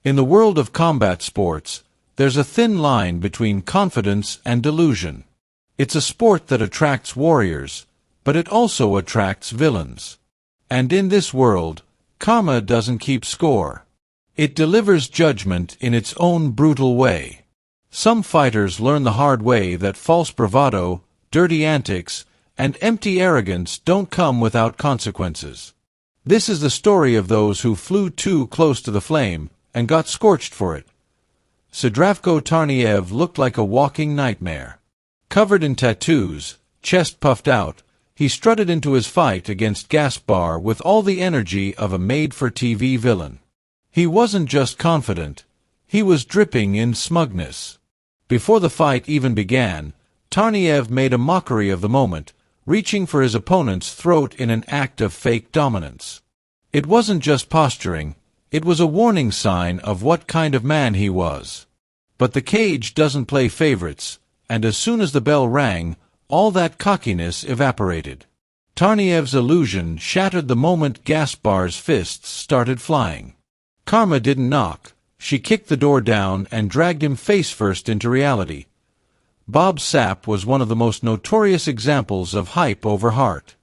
In the world of combat sports, there's a thin line between confidence and delusion. It's a sport that attracts warriors, but it also attracts villains. And in this world, karma doesn't keep score. It delivers judgment in its own brutal way. Some fighters learn the hard way that false bravado, dirty antics, and empty arrogance don't come without consequences. This is the story of those who flew too close to the flame and got scorched for it. Sidravko Tarniev looked like a walking nightmare. Covered in tattoos, chest puffed out, he strutted into his fight against Gaspar with all the energy of a made-for-TV villain. He wasn't just confident, he was dripping in smugness. Before the fight even began, Tarniev made a mockery of the moment, reaching for his opponent's throat in an act of fake dominance. It wasn't just posturing, it was a warning sign of what kind of man he was. But the cage doesn't play favorites, and as soon as the bell rang, all that cockiness evaporated. Tarniev's illusion shattered the moment Gaspar's fists started flying. Karma didn't knock, she kicked the door down and dragged him face-first into reality. Bob Sapp was one of the most notorious examples of hype over heart.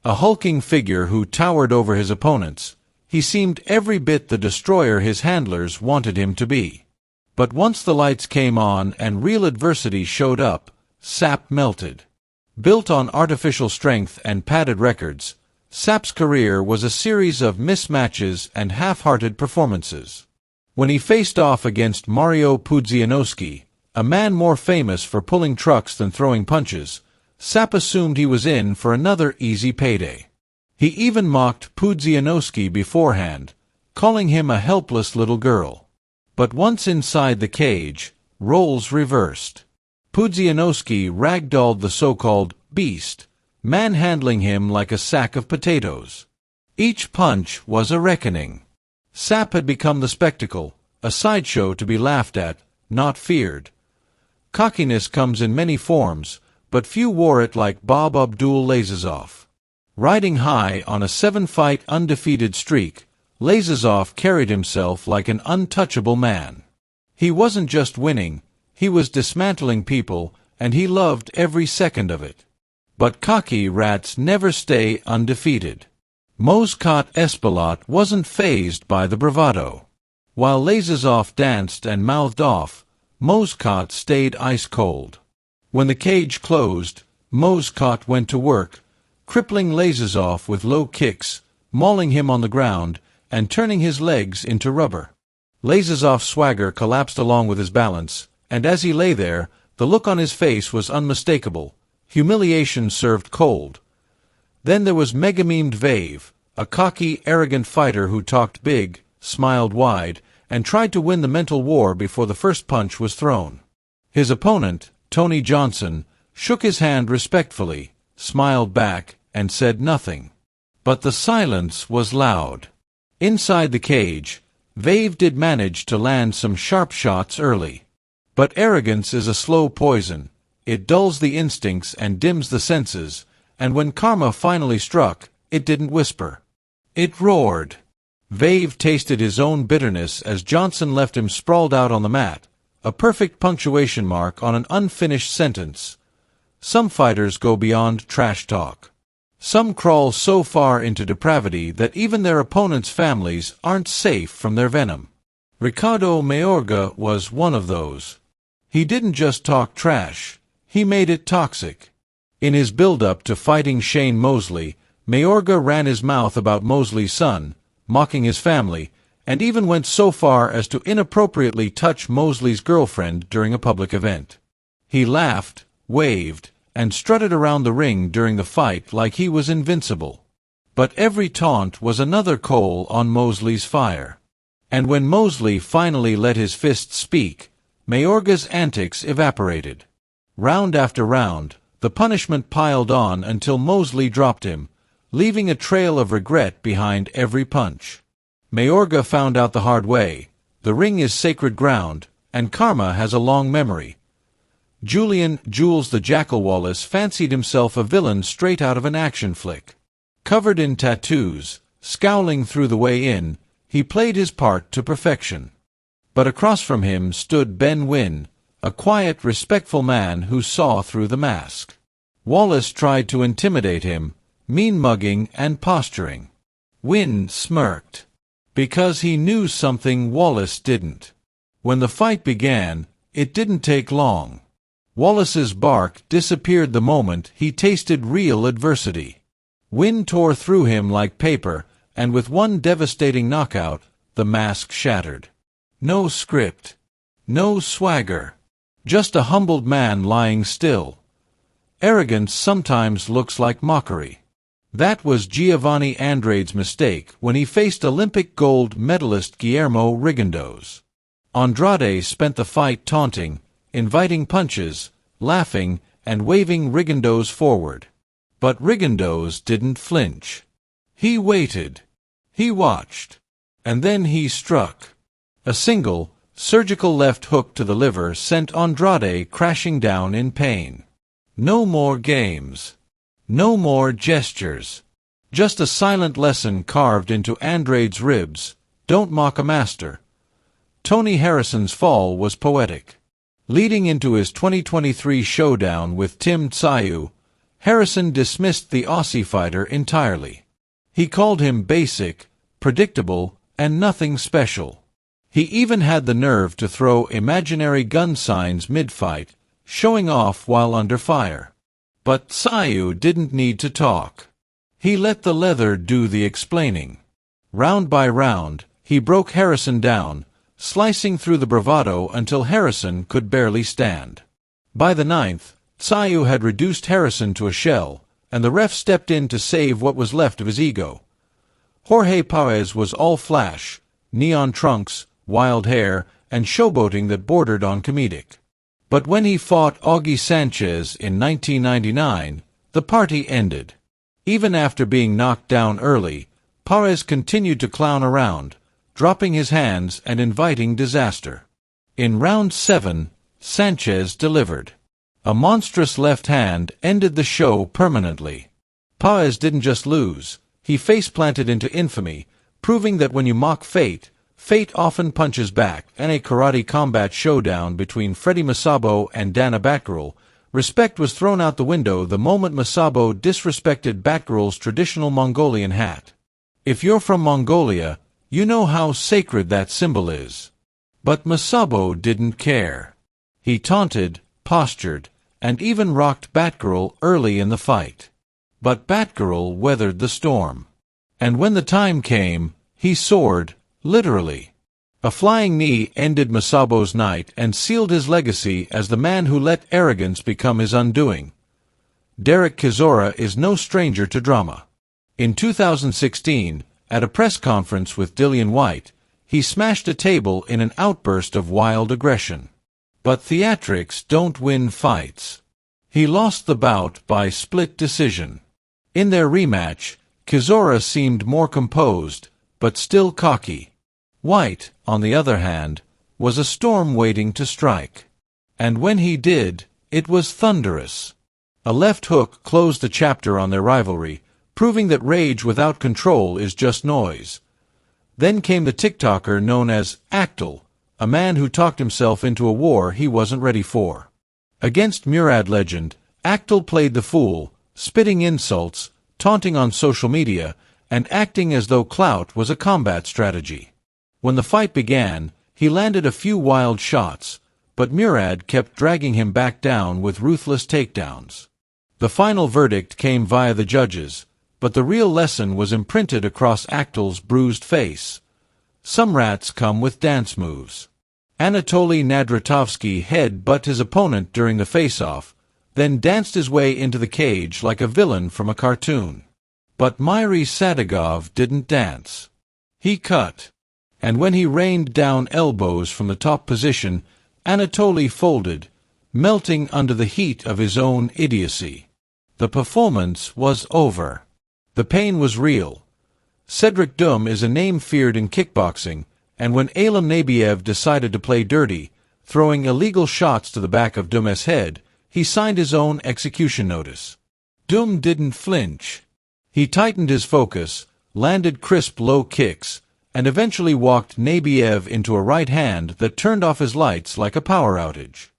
A hulking figure who towered over his opponents, he seemed every bit the destroyer his handlers wanted him to be. But once the lights came on and real adversity showed up, Sapp melted. Built on artificial strength and padded records, Sapp's career was a series of mismatches and half-hearted performances. When he faced off against Mario Pudzianowski, a man more famous for pulling trucks than throwing punches, Sapp assumed he was in for another easy payday. He even mocked Pudzianowski beforehand, calling him a helpless little girl. But once inside the cage, roles reversed. Pudzianowski ragdolled the so-called beast, manhandling him like a sack of potatoes. Each punch was a reckoning. Sapp had become the spectacle, a sideshow to be laughed at, not feared. Cockiness comes in many forms, but few wore it like Bob Abdul-Lazizov. Riding high on a 7-fight undefeated streak, Lazizov carried himself like an untouchable man. He wasn't just winning, he was dismantling people, and he loved every second of it. But cocky rats never stay undefeated. Mozkat Espelot wasn't fazed by the bravado. While Lazizov danced and mouthed off, Mozkat stayed ice-cold. When the cage closed, Mozkat went to work, crippling Lazizov with low kicks, mauling him on the ground, and turning his legs into rubber. Lazizov's swagger collapsed along with his balance, and as he lay there, the look on his face was unmistakable. Humiliation served cold. Then there was Megamemed Vave, a cocky, arrogant fighter who talked big, smiled wide, and tried to win the mental war before the first punch was thrown. His opponent, Tony Johnson, shook his hand respectfully, smiled back, and said nothing. But the silence was loud. Inside the cage, Vave did manage to land some sharp shots early. But arrogance is a slow poison. It dulls the instincts and dims the senses, and when karma finally struck, it didn't whisper. It roared. Vave tasted his own bitterness as Johnson left him sprawled out on the mat, a perfect punctuation mark on an unfinished sentence. Some fighters go beyond trash talk. Some crawl so far into depravity that even their opponents' families aren't safe from their venom. Ricardo Mayorga was one of those. He didn't just talk trash, he made it toxic. In his build-up to fighting Shane Mosley, Mayorga ran his mouth about Mosley's son, mocking his family, and even went so far as to inappropriately touch Mosley's girlfriend during a public event. He laughed, waved, and strutted around the ring during the fight like he was invincible. But every taunt was another coal on Mosley's fire. And when Mosley finally let his fist speak, Mayorga's antics evaporated. Round after round, the punishment piled on until Mosley dropped him, leaving a trail of regret behind every punch. Mayorga found out the hard way. The ring is sacred ground, and karma has a long memory. Julian Jules the Jackal Wallace fancied himself a villain straight out of an action flick. Covered in tattoos, scowling through the way in, he played his part to perfection. But across from him stood Ben Wynn, a quiet, respectful man who saw through the mask. Wallace tried to intimidate him, mean-mugging and posturing. Wynn smirked, because he knew something Wallace didn't. When the fight began, it didn't take long. Wallace's bark disappeared the moment he tasted real adversity. Wynn tore through him like paper, and with one devastating knockout, the mask shattered. No script. No swagger. Just a humbled man lying still. Arrogance sometimes looks like mockery. That was Giovanni Andrade's mistake when he faced Olympic gold medalist Guillermo Rigondeaux. Andrade spent the fight taunting, inviting punches, laughing, and waving Rigondeaux forward. But Rigondeaux didn't flinch. He waited. He watched. And then he struck. A single, surgical left hook to the liver sent Andrade crashing down in pain. No more games. No more gestures. Just a silent lesson carved into Andrade's ribs: don't mock a master. Tony Harrison's fall was poetic. Leading into his 2023 showdown with Tim Tszyu, Harrison dismissed the Aussie fighter entirely. He called him basic, predictable, and nothing special. He even had the nerve to throw imaginary gun signs mid-fight, showing off while under fire. But Tszyu didn't need to talk. He let the leather do the explaining. Round by round, he broke Harrison down, slicing through the bravado until Harrison could barely stand. By the ninth, Tszyu had reduced Harrison to a shell, and the ref stepped in to save what was left of his ego. Jorge Paez was all flash, neon trunks, wild hair, and showboating that bordered on comedic. But when he fought Augie Sanchez in 1999, the party ended. Even after being knocked down early, Paez continued to clown around, dropping his hands and inviting disaster. In round 7, Sanchez delivered. A monstrous left hand ended the show permanently. Paez didn't just lose, he face-planted into infamy, proving that when you mock fate, fate often punches back. In a karate combat showdown between Freddie Masabo and Dana Batgirl, respect was thrown out the window the moment Masabo disrespected Batgirl's traditional Mongolian hat. If you're from Mongolia, you know how sacred that symbol is. But Masabo didn't care. He taunted, postured, and even rocked Batgirl early in the fight. But Batgirl weathered the storm. And when the time came, he soared, literally. A flying knee ended Masabo's night and sealed his legacy as the man who let arrogance become his undoing. Derek Chisora is no stranger to drama. In 2016, at a press conference with Dillian White, he smashed a table in an outburst of wild aggression. But theatrics don't win fights. He lost the bout by split decision. In their rematch, Chisora seemed more composed, but still cocky. White, on the other hand, was a storm waiting to strike. And when he did, it was thunderous. A left hook closed a chapter on their rivalry, proving that rage without control is just noise. Then came the TikToker known as Actel, a man who talked himself into a war he wasn't ready for. Against Murad legend, Actel played the fool, spitting insults, taunting on social media, and acting as though clout was a combat strategy. When the fight began, he landed a few wild shots, but Murad kept dragging him back down with ruthless takedowns. The final verdict came via the judges, but the real lesson was imprinted across Actel's bruised face. Some rats come with dance moves. Anatoly Nadratovsky head-butted his opponent during the face-off, then danced his way into the cage like a villain from a cartoon. But Myri Sadegov didn't dance. He cut. And when he rained down elbows from the top position, Anatoly folded, melting under the heat of his own idiocy. The performance was over. The pain was real. Cedric Dum is a name feared in kickboxing, and when Alim Nabiev decided to play dirty, throwing illegal shots to the back of Dum's head, he signed his own execution notice. Dum didn't flinch. He tightened his focus, landed crisp low kicks, and eventually walked Nabiev into a right hand that turned off his lights like a power outage.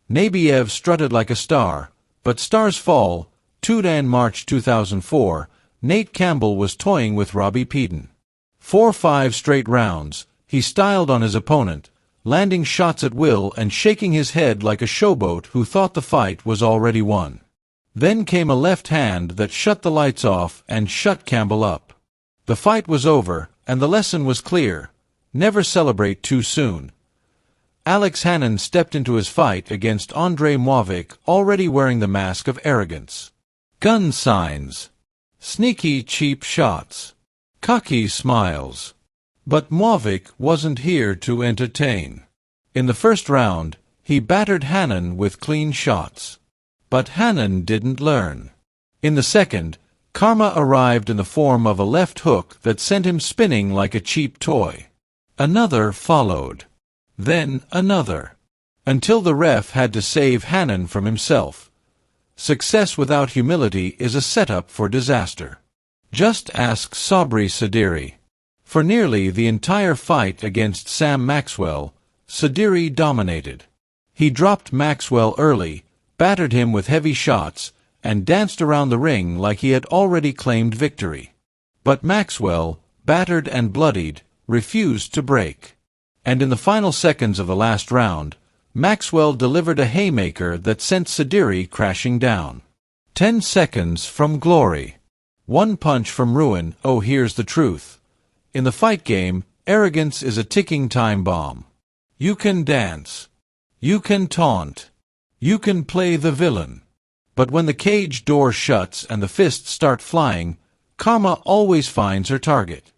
Nabiev strutted like a star, but stars fall. 2 March 2004, Nate Campbell was toying with Robbie Peden. 4-5 straight rounds, he styled on his opponent, landing shots at will and shaking his head like a showboat who thought the fight was already won. Then came a left hand that shut the lights off and shut Campbell up. The fight was over, and the lesson was clear: never celebrate too soon. Alex Hannon stepped into his fight against Andrei Movic already wearing the mask of arrogance. Gun signs. Sneaky cheap shots. Cocky smiles. But Movic wasn't here to entertain. In the first round, he battered Hannon with clean shots. But Hannon didn't learn. In the second, karma arrived in the form of a left hook that sent him spinning like a cheap toy. Another followed. Then another. Until the ref had to save Hannon from himself. Success without humility is a setup for disaster. Just ask Sabri Sadiri. For nearly the entire fight against Sam Maxwell, Sadiri dominated. He dropped Maxwell early, battered him with heavy shots, and danced around the ring like he had already claimed victory. But Maxwell, battered and bloodied, refused to break. And in the final seconds of the last round, Maxwell delivered a haymaker that sent Sadiri crashing down. 10 seconds from glory. 1 punch from ruin. Oh, here's the truth. In the fight game, arrogance is a ticking time bomb. You can dance. You can taunt. You can play the villain. But when the cage door shuts and the fists start flying, karma always finds her target.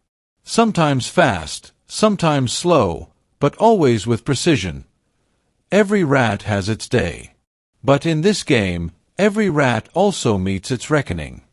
Sometimes fast, sometimes slow, but always with precision. Every rat has its day. But in this game, every rat also meets its reckoning.